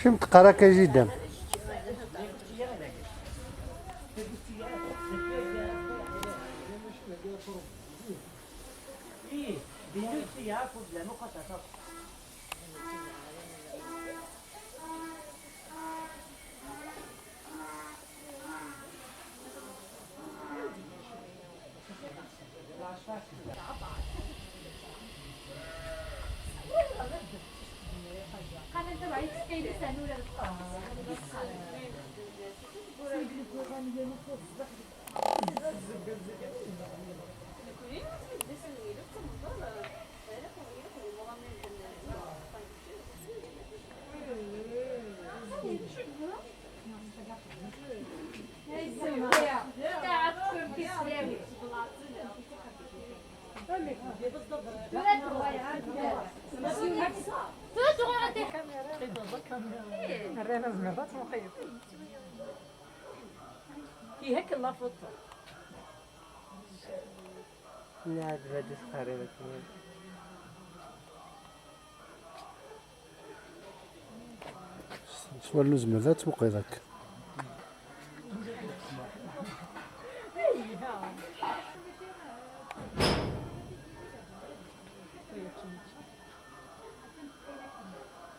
شمت قراك جدا. هيك الله فوت لا بدي خاربة كمان سوى اللوز مذات مقيدك.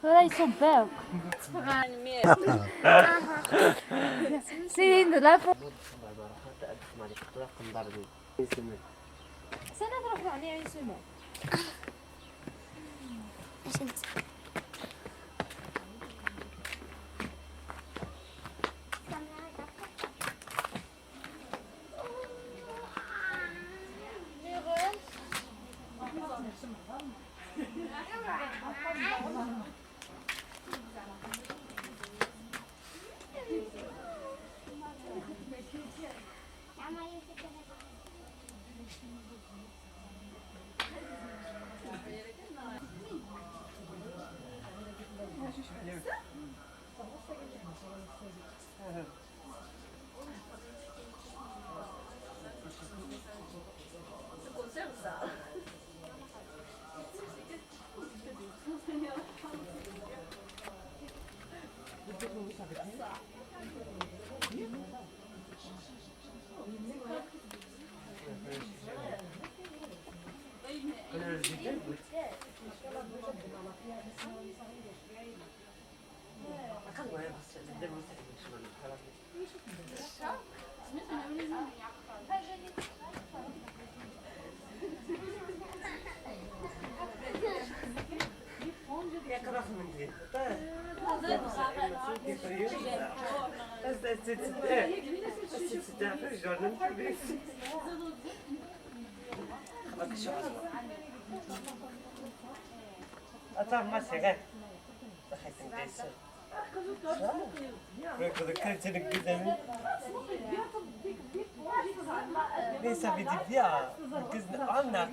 ولا يصباك سين لا فوق سنة تروح عليه عين سمع ليس بدفيا كزنا عنا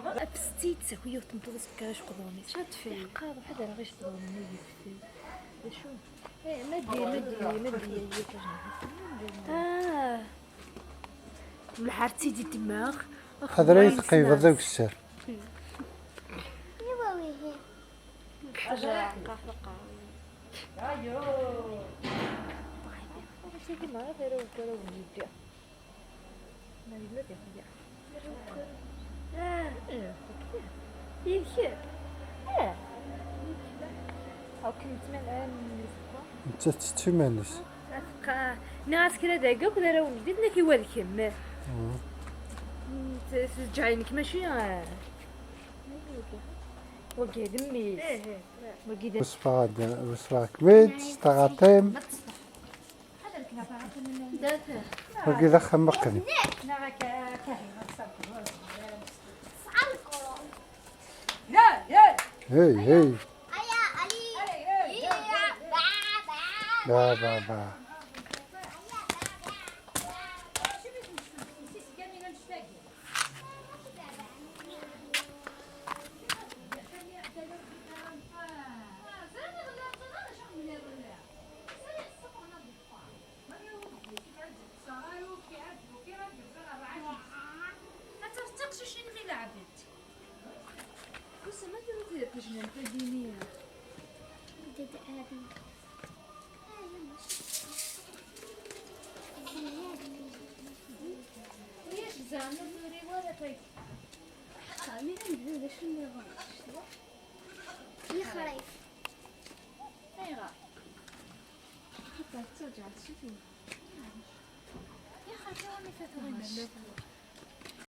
أبستيت سوية تنتظر كاش قدامي شاد في قاعدة حدا رغيش قدامي في شو إيه مدي ملحرتي دي الدماغ هذا ريت قيفة ذوك السر. حاجة قهرقة سيدي ما غير وكرا ونبدأ ما يبدأ يمشي أو كنت من الآن انت تتمانس ناس كلا دقة وكذا لو جديد نكي ولكم تجعلنك ماشي وكي دمي وكي وصفا كميت استغاطيم وكي ذخم مقني هي با دير تجنن تدينيه بدأت هذه وياش زعما دوري ولا طيب خامي ندير شنو يا خريف اي غا حتى ترجع تشوفي يا خالتي راني فاتوره